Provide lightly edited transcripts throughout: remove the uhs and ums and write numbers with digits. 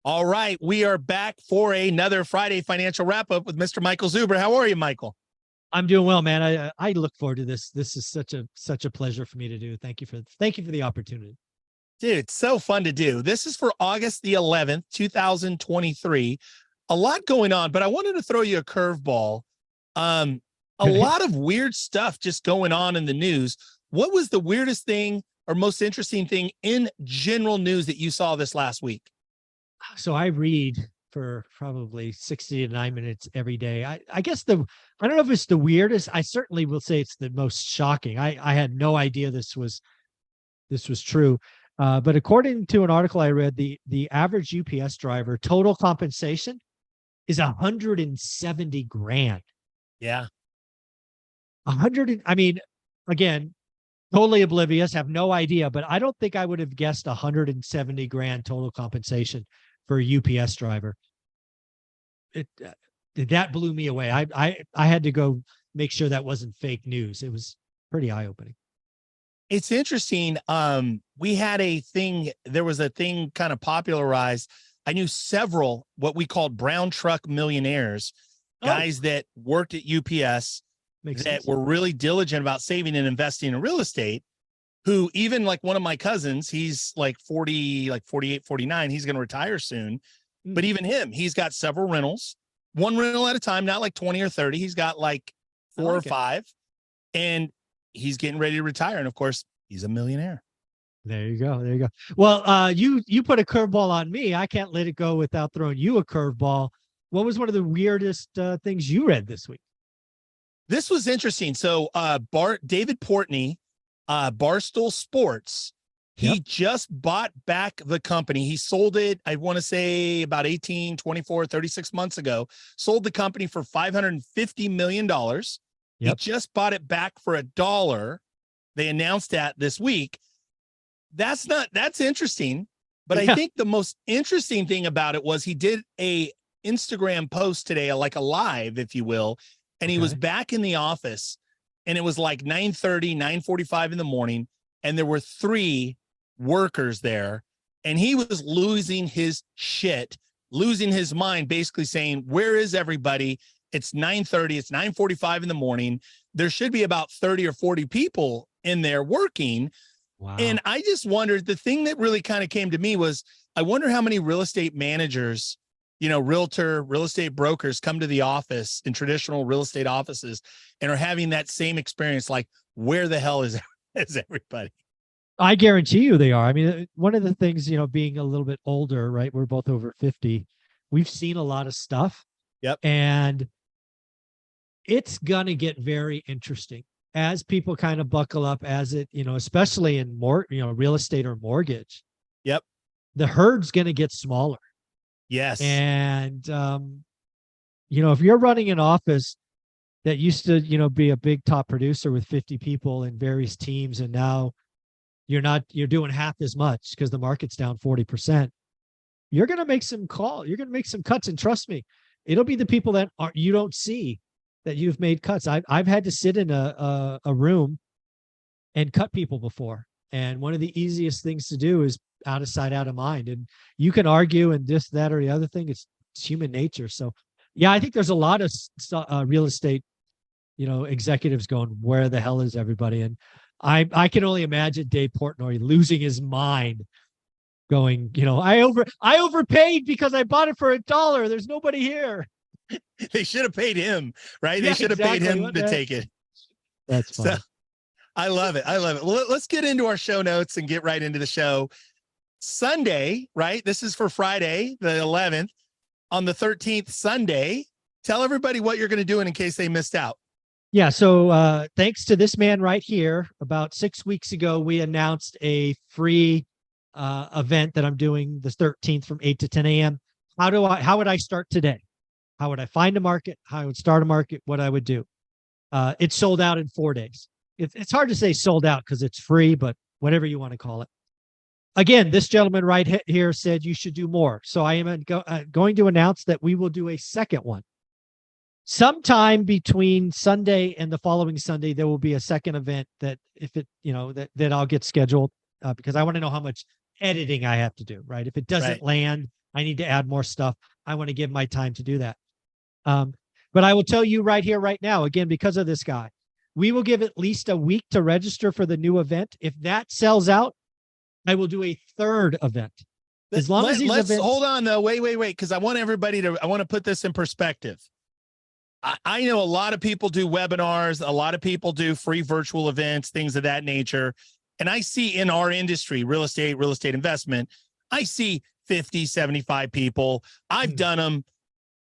All right, we are back for another Friday financial wrap up with Mr. Michael Zuber. How are you, Michael? I'm doing well, man. I look forward to this. This is such a pleasure for me to do. Thank you for the opportunity. Dude, it's so fun to do. This is for August the 11th, 2023. A lot going on, but I wanted to throw you a curveball. A lot of weird stuff just going on in the news. What was the weirdest thing or most interesting thing in general news that you saw this last week? So I read for probably 60 to 9 minutes every day. I guess I don't know if it's the weirdest. I certainly will say it's the most shocking. I had no idea this was true. But according to an article I read, the average UPS driver total compensation is 170 grand. Yeah. I mean, again, totally oblivious, have no idea, but I don't think I would have guessed 170 grand total compensation for a UPS driver. It that blew me away. I had to go make sure that wasn't fake news. It was pretty eye-opening. It's interesting. We had there was a thing kind of popularized. I knew several what we called brown truck millionaires, guys that worked at UPS Makes that sense. were really diligent about saving and investing in real estate, who even like one of my cousins, he's like 40, like 48, 49, he's going to retire soon. But even him, he's got several rentals, one rental at a time, not like 20 or 30. He's got like four or five, and he's getting ready to retire. And of course, he's a millionaire. There you go. There you go. Well, you put a curveball on me. I can't let it go without throwing you a curveball. What was one of the weirdest things you read this week? This was interesting. So David Portney, Barstool Sports, he just bought back the company. He sold it, I want to say about 18, 24, 36 months ago, sold the company for $550 million. He just bought it back for $1. They announced that this week. That's interesting. But I think the most interesting thing about it was he did a Instagram post today, like a live, if you will. And he was back in the office, and it was like 9:30, 9:45 in the morning. And there were 3 workers there, and he was losing his shit, losing his mind, basically saying, where is everybody? It's 9:30, it's 9:45 in the morning. There should be about 30 or 40 people in there working. Wow. And I just wondered, the thing that really kind of came to me was, I wonder how many real estate managers, real estate brokers come to the office in traditional real estate offices and are having that same experience. Like, where the hell is everybody? I guarantee you they are. I mean, one of the things, being a little bit older, right? We're both over 50. We've seen a lot of stuff. Yep. And it's going to get very interesting as people kind of buckle up, as it, especially in real estate or mortgage. Yep. The herd's going to get smaller. Yes. And, if you're running an office that used to, be a big top producer with 50 people in various teams, and now you're doing half as much because the market's down 40%, you're going to make some you're going to make some cuts. And trust me, it'll be the people that you don't see that you've made cuts. I've had to sit in a room and cut people before. And one of the easiest things to do is out of sight, out of mind. And you can argue and this, that, or the other thing. It's human nature. So yeah, I think there's a lot of real estate, executives going, where the hell is everybody? And I can only imagine Dave Portnoy losing his mind, going, I overpaid because I bought it for $1. There's nobody here. They should have paid him, right? They should have paid him to take it. That's fine. So, I love it. Well, let's get into our show notes and get right into the show. Sunday, right? This is for Friday, the 11th. On the 13th, Sunday, tell everybody what you're going to do in case they missed out. Yeah. So thanks to this man right here, about 6 weeks ago, we announced a free event that I'm doing the 13th from 8 to 10 a.m. How would I start today? How would I find a market? How I would start a market? What I would do? It's sold out in 4 days. It's hard to say sold out because it's free, but whatever you want to call it. Again, this gentleman right here said you should do more. So I am going to announce that we will do a second one. Sometime between Sunday and the following Sunday, there will be a second event that if it, that I'll get scheduled because I want to know how much editing I have to do, right? If it doesn't Right. land, I need to add more stuff. I want to give my time to do that. But I will tell you right here, right now, again, because of this guy, we will give at least a week to register for the new event. If that sells out, I will do a third event. As long as these Let's events, hold on though. Wait, because I want to put this in perspective. I know a lot of people do webinars, a lot of people do free virtual events, things of that nature. And I see in our industry, real estate investment, I see 50, 75 people. I've done them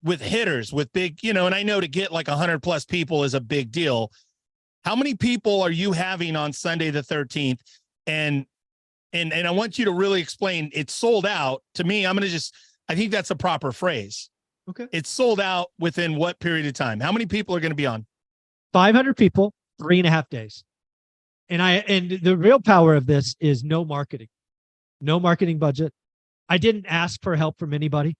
with hitters, with big, and I know to get like 100 plus people is a big deal. How many people are you having on Sunday the 13th? And I want you to really explain, it's sold out. To me, I think that's a proper phrase. okay, It's sold out within what period of time? How many people are going to be on? 500 people, 3.5 days. And the real power of this is no marketing budget. I didn't ask for help from anybody.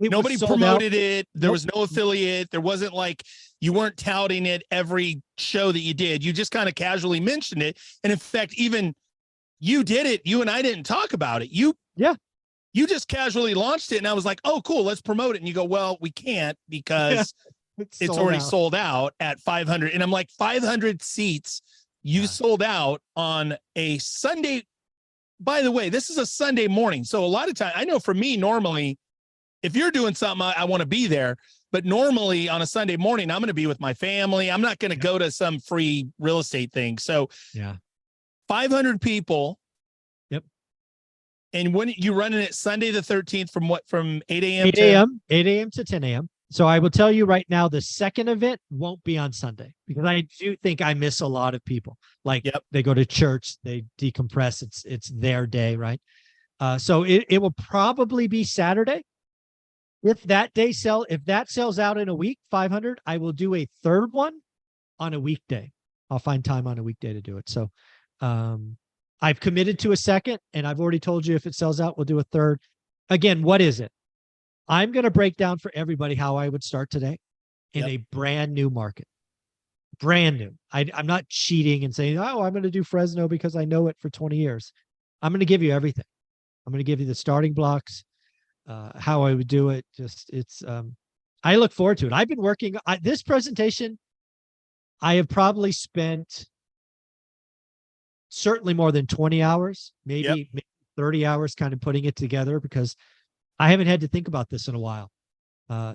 Nobody promoted it. There was no affiliate. There wasn't like, you weren't touting it every show that you did. You just kind of casually mentioned it. And in fact, even you did it. You and I didn't talk about it. You just casually launched it. And I was like, oh, cool, let's promote it. And you go, well, we can't because it's already sold out at 500. And I'm like, 500 seats. You sold out on a Sunday. By the way, this is a Sunday morning. So a lot of time, I know for me, normally, if you're doing something, I want to be there. But normally on a Sunday morning, I'm going to be with my family. I'm not going to go to some free real estate thing. So 500 people. Yep. And when you running it Sunday the 13th from 8 a.m. 8 a.m. to 10 a.m. So I will tell you right now, the second event won't be on Sunday because I do think I miss a lot of people. Like they go to church, they decompress. It's their day, right? So it will probably be Saturday. If that sells out in a week, 500, I will do a third one on a weekday. I'll find time on a weekday to do it. So I've committed to a second, and I've already told you if it sells out, we'll do a third. Again, what is it? I'm going to break down for everybody how I would start today in a brand new market. Brand new. I'm not cheating and saying, oh, I'm going to do Fresno because I know it for 20 years. I'm going to give you everything. I'm going to give you the starting blocks, how I would do it. I look forward to it. I've been working this presentation. I have probably spent certainly more than 20 hours, maybe 30 hours kind of putting it together because I haven't had to think about this in a while.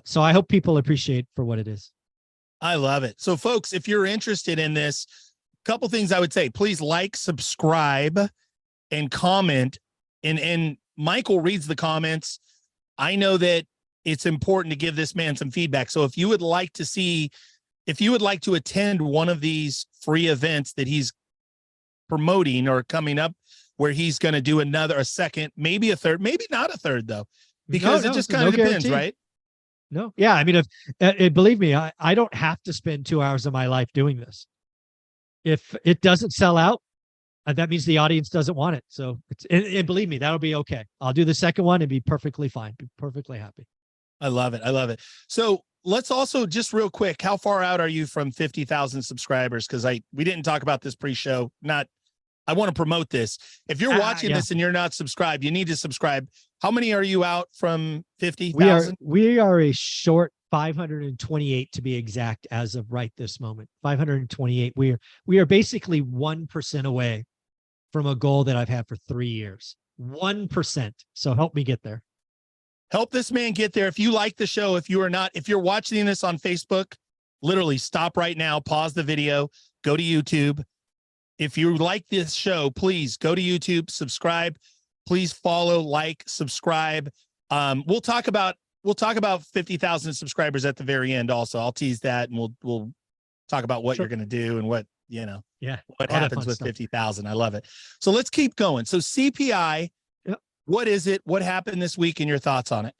So I hope people appreciate for what it is. I love it. So folks, if you're interested in this, a couple things I would say, please like, subscribe, and comment. And Michael reads the comments. I know that it's important to give this man some feedback. So if you would like to attend one of these free events that he's promoting or coming up, where he's going to do a second, maybe a third, maybe not a third though, because it just kind of depends, right? No. Yeah. I mean, believe me, I don't have to spend 2 hours of my life doing this. If it doesn't sell out, that means the audience doesn't want it. So and believe me, that'll be okay. I'll do the second one and be perfectly fine, be perfectly happy. I love it. So let's also just real quick, how far out are you from 50,000 subscribers? Because we didn't talk about this pre-show. I want to promote this. If you're watching this and you're not subscribed, you need to subscribe. How many are you out from 50,000? We are a short 528 to be exact as of right this moment. 528. We are basically 1% away from a goal that I've had for 3 years. 1%. So help me get there. Help this man get there. If you like the show, if you're watching this on Facebook, literally stop right now, pause the video, go to YouTube. If you like this show, please go to YouTube, subscribe, please follow, like, subscribe. We'll talk about 50,000 subscribers at the very end. Also, I'll tease that, and we'll talk about what you're going to do and what happens with 50,000. I love it. So let's keep going. So CPI, what is it? What happened this week and your thoughts on it?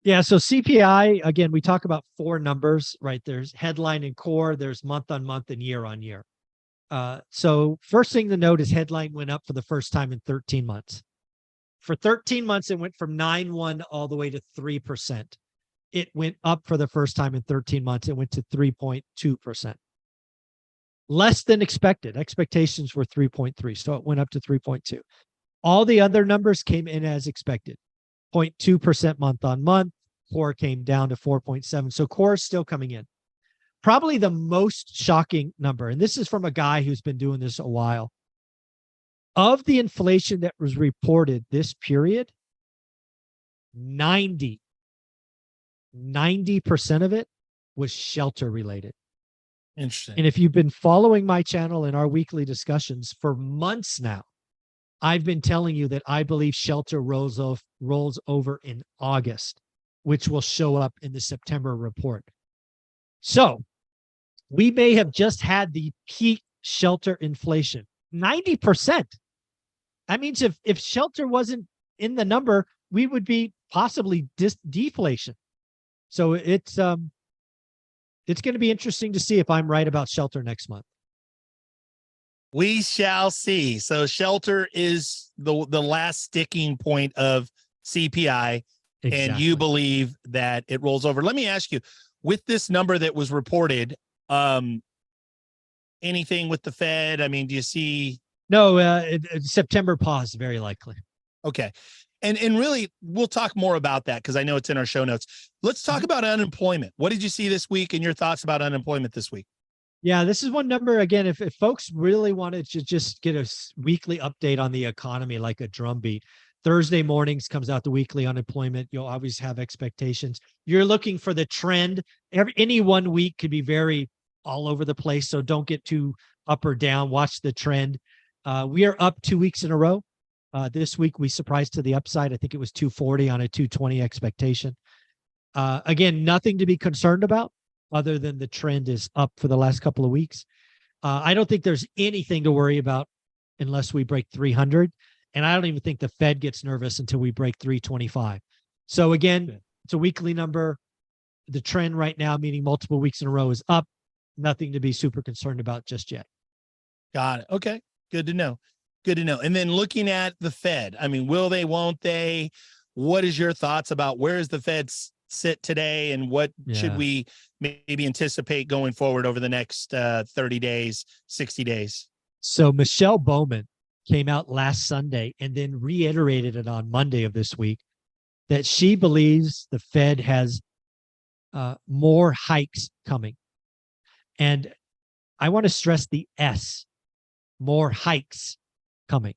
Yeah. So CPI, again, we talk about 4 numbers, right? There's headline and core, there's month on month and year on year. So first thing to note is headline went up for the first time in 13 months. For 13 months, it went from 9.1 all the way to 3%. It went up for the first time in 13 months. It went to 3.2%. Less than expected. Expectations were 3.3. So it went up to 3.2. All the other numbers came in as expected. 0.2% month on month. Core came down to 4.7. So core is still coming in. Probably the most shocking number, and this is from a guy who's been doing this a while. Of the inflation that was reported this period, 90% of it was shelter related. Interesting. And if you've been following my channel and our weekly discussions for months now, I've been telling you that I believe shelter rolls over in August, which will show up in the September report. So we may have just had the peak shelter inflation, 90%. That means if shelter wasn't in the number, we would be possibly deflation. So it's going to be interesting to see if I'm right about shelter next month. We shall see. So shelter is the last sticking point of CPI, and you believe that it rolls over. Let me ask you, with this number that was reported, anything with the Fed? I mean, do you see? No, September pause, very likely. Okay. And really, we'll talk more about that because I know it's in our show notes. Let's talk about unemployment. What did you see this week and your thoughts about unemployment this week? Yeah, this is one number, again, if folks really wanted to just get a weekly update on the economy like a drumbeat, Thursday mornings comes out the weekly unemployment. You'll always have expectations. You're looking for the trend. Any 1 week could be very all over the place, so don't get too up or down. Watch the trend. We are up 2 weeks in a row. This week, we surprised to the upside. I think it was 240 on a 220 expectation. Again, nothing to be concerned about other than the trend is up for the last couple of weeks. I don't think there's anything to worry about unless we break 300. And I don't even think the Fed gets nervous until we break 325. So again, it's a weekly number. The trend right now, meaning multiple weeks in a row, is up. Nothing to be super concerned about just yet. Got it. Okay. Good to know. Good to know. And then looking at the Fed, I mean, will they, won't they? What is your thoughts about where is the Fed sit today and what should we maybe anticipate going forward over the next 30 days, 60 days? So Michelle Bowman came out last Sunday and then reiterated it on Monday of this week that she believes the Fed has more hikes coming. And I want to stress the S, more hikes coming.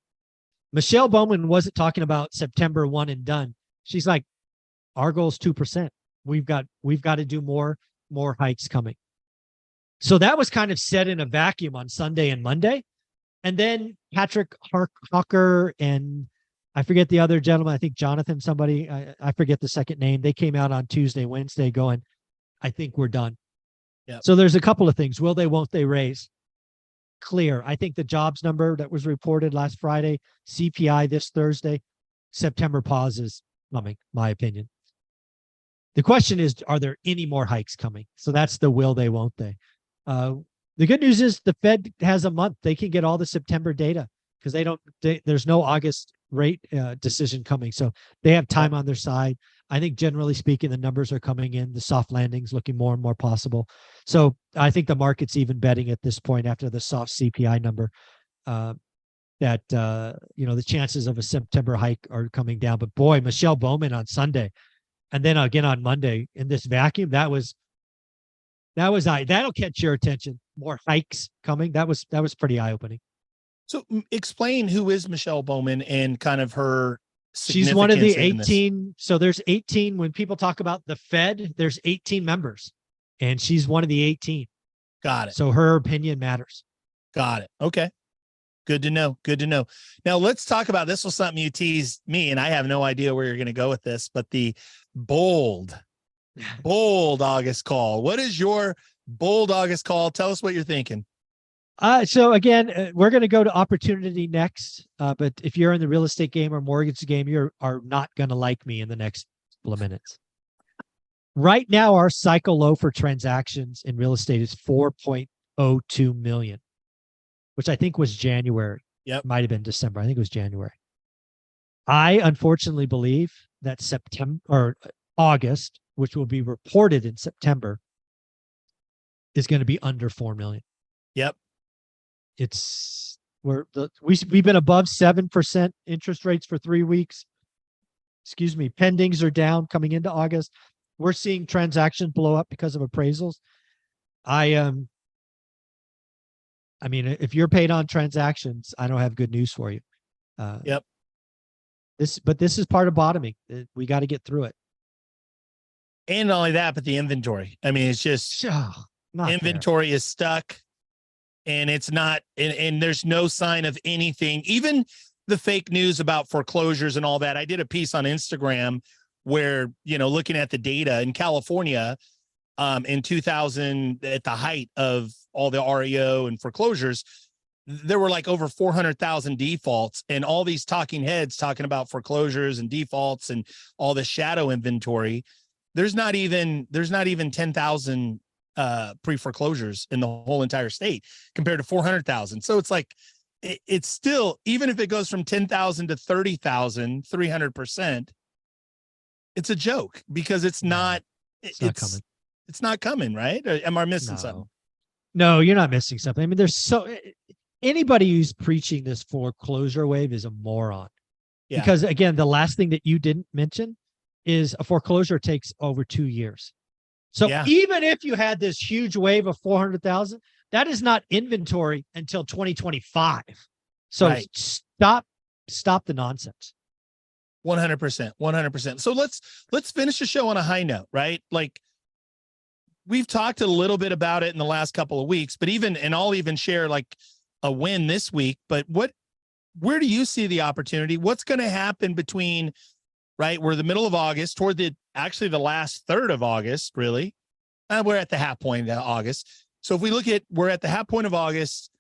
Michelle Bowman wasn't talking about September 1 and done. She's like, our goal is 2%. We've got to do more hikes coming. So that was kind of set in a vacuum on Sunday and Monday. And then Patrick Hawker and I forget the other gentleman, I think Jonathan, somebody, I forget the second name. They came out on Tuesday, Wednesday going, I think we're done. Yep. So there's a couple of things. Will they, won't they raise? Clear. I think the jobs number that was reported last Friday, CPI this Thursday, September pause is coming, my opinion. The question is, are there any more hikes coming? So that's the will they, won't they. The good news is the Fed has a month. They can get all the September data because there's no August rate decision coming. So they have time on their side. I think generally speaking, the numbers are coming in. The soft landing's looking more and more possible. So I think the market's even betting at this point after the soft CPI number that, the chances of a September hike are coming down. But boy, Michelle Bowman on Sunday and then again on Monday in this vacuum, that'll catch your attention. More hikes coming. That was pretty eye-opening. So explain who is Michelle Bowman and kind of her. She's one of the 18. So there's 18. When people talk about the Fed, there's 18 members and she's one of the 18. Got it. So her opinion matters. Got it. Okay. Good to know. Good to know. Now let's talk about, this was something you teased me and I have no idea where you're going to go with this, but the bold August call. What is your bold August call? Tell us what you're thinking. So again, we're going to go to opportunity next. But if you're in the real estate game or mortgage game, you are not going to like me in the next couple of minutes. Right now, our cycle low for transactions in real estate is 4.02 million, which I think was January. Yep. Might have been December. I think it was January. I unfortunately believe that September or August, which will be reported in September, is going to be under 4 million. Yep. It's We've been above 7% interest rates for 3 weeks. Excuse me. Pendings are down coming into August. We're seeing transactions blow up because of appraisals. I mean, if you're paid on transactions, I don't have good news for you. Yep. This is part of bottoming. We got to get through it. And not only that, but the inventory. I mean, it's just inventory is stuck, and it's not, and there's no sign of anything. Even the fake news about foreclosures and all that. I did a piece on Instagram where, looking at the data in California, in 2000, at the height of all the REO and foreclosures, there were like over 400,000 defaults, and all these talking heads talking about foreclosures and defaults and all the shadow inventory. There's not even 10,000 pre-foreclosures in the whole entire state compared to 400,000. So it's like, it's still, even if it goes from 10,000 to 30,000, 300%, it's a joke because it's not coming. It's not coming, right? Or am I missing something? No, you're not missing something. I mean, anybody who's preaching this foreclosure wave is a moron. Yeah. Because again, the last thing that you didn't mention is a foreclosure takes over 2 years. So even if you had this huge wave of 400,000, that is not inventory until 2025. So stop the nonsense. 100%, 100%. So let's finish the show on a high note, right? Like, we've talked a little bit about it in the last couple of weeks, but I'll even share like a win this week. But where do you see the opportunity? What's going to happen between, right? We're the middle of August, toward the last third of August, really. We're at the half point of August. So if we look at, we're at the half point of August,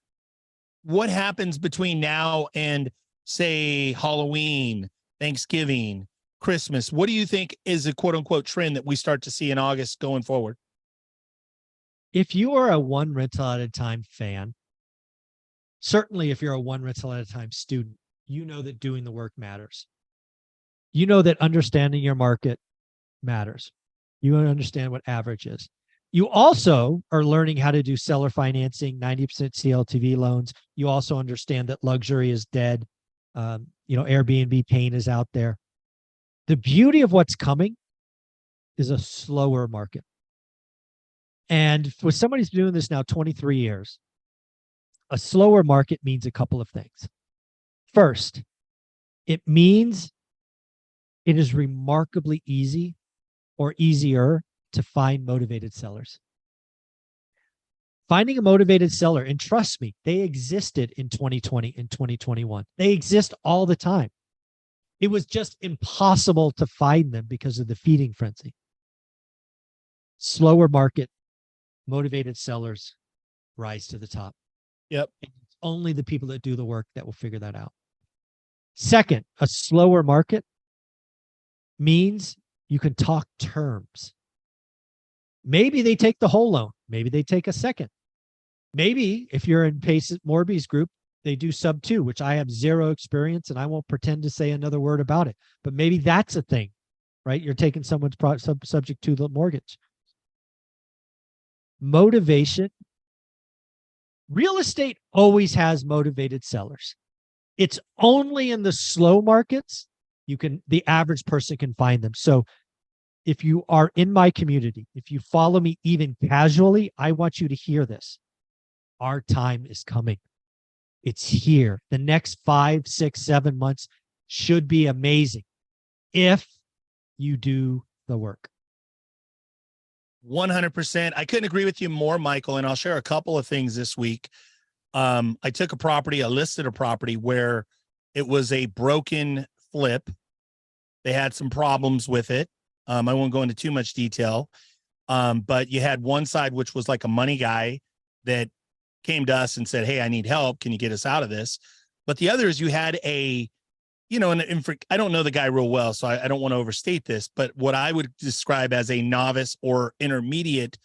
what happens between now and, say, Halloween, Thanksgiving, Christmas? What do you think is a quote unquote trend that we start to see in August going forward? If you are a one rental at a time fan, certainly if you're a one rental at a time student, you know that doing the work matters. You know that understanding your market matters. You understand what average is. You also are learning how to do seller financing, 90% CLTV loans. You also understand that luxury is dead. Airbnb pain is out there. The beauty of what's coming is a slower market. And for somebody who's doing this now 23 years, a slower market means a couple of things. First, it means it is remarkably easy or easier to find motivated sellers. Finding a motivated seller, and trust me, they existed in 2020 and 2021. They exist all the time. It was just impossible to find them because of the feeding frenzy. Slower market, motivated sellers rise to the top. Yep. And it's only the people that do the work that will figure that out. Second, a slower market means you can talk terms. Maybe they take the whole loan. Maybe they take a second. Maybe if you're in Pace Morby's group, they do sub 2, which I have zero experience and I won't pretend to say another word about it. But maybe that's a thing, right? You're taking someone's subject to the mortgage. Motivation. Real estate always has motivated sellers. It's only in the slow markets the average person can find them. So if you are in my community, if you follow me even casually, I want you to hear this. Our time is coming. It's here. The next 5, 6, 7 months should be amazing if you do the work. 100%. I couldn't agree with you more, Michael. And I'll share a couple of things this week. I listed a property where it was a broken flip. They had some problems with it. I won't go into too much detail. But you had one side, which was like a money guy that came to us and said, "Hey, I need help. Can you get us out of this?" But the other is you had I don't know the guy real well, so I don't want to overstate this, but what I would describe as a novice or intermediate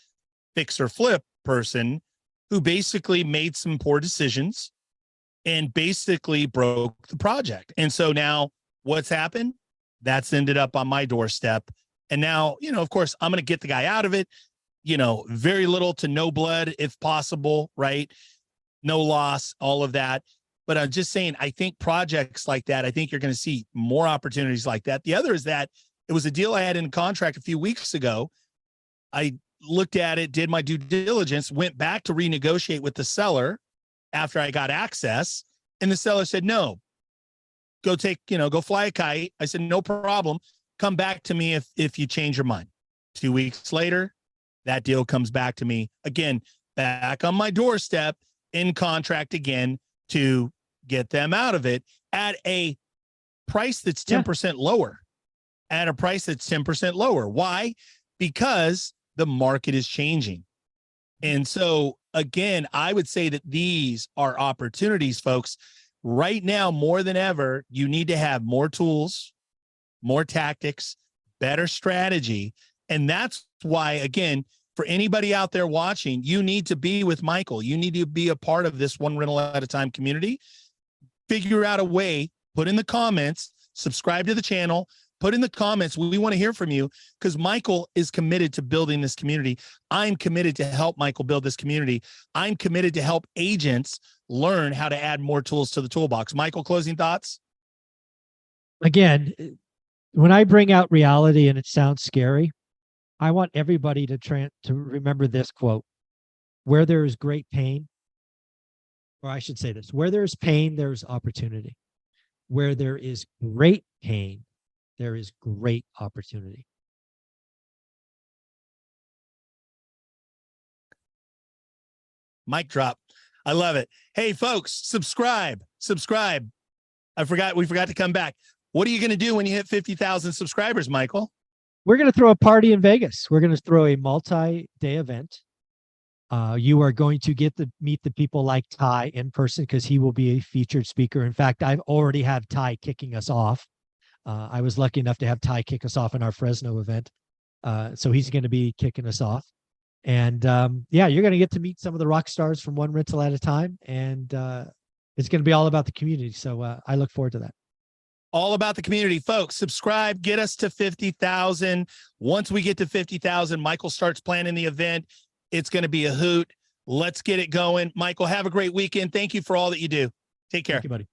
fix or flip person who basically made some poor decisions and basically broke the project. And so now what's happened? That's ended up on my doorstep. And now, of course, I'm going to get the guy out of it, very little to no blood if possible, right? No loss, all of that. But I'm just saying, I think projects like that, I think you're going to see more opportunities like that. The other is that it was a deal I had in contract a few weeks ago. I looked at it, did my due diligence, went back to renegotiate with the seller after I got access. And the seller said, no, go fly a kite. I said, no problem. Come back to me if you change your mind. 2 weeks later, that deal comes back to me again, back on my doorstep in contract again to get them out of it at a price that's 10% lower. At a price that's 10% lower. Why? Because the market is changing. And so, again, I would say that these are opportunities, folks. Right now, more than ever, you need to have more tools, more tactics, better strategy. And that's why, again, for anybody out there watching, you need to be with Michael. You need to be a part of this One Rental at a Time community. Figure out a way, put in the comments, subscribe to the channel, put in the comments. We want to hear from you because Michael is committed to building this community. I'm committed to help Michael build this community. I'm committed to help agents learn how to add more tools to the toolbox. Michael, closing thoughts? Again, when I bring out reality and it sounds scary, I want everybody to remember this quote: where there is great pain, or I should say this, where there's pain, there's opportunity. Where there is great pain, there is great opportunity. Mic drop. I love it. Hey, folks, subscribe. We forgot to come back. What are you going to do when you hit 50,000 subscribers, Michael? We're going to throw a party in Vegas. We're going to throw a multi-day event. You are going to get to meet the people like Ty in person because he will be a featured speaker. In fact, I've already have Ty kicking us off. I was lucky enough to have Ty kick us off in our Fresno event. So he's going to be kicking us off. And yeah, you're going to get to meet some of the rock stars from One Rental at a Time. And it's going to be all about the community. So I look forward to that. All about the community, folks. Subscribe, get us to 50,000. Once we get to 50,000, Michael starts planning the event. It's going to be a hoot. Let's get it going. Michael, have a great weekend. Thank you for all that you do. Take care. Thank you, buddy.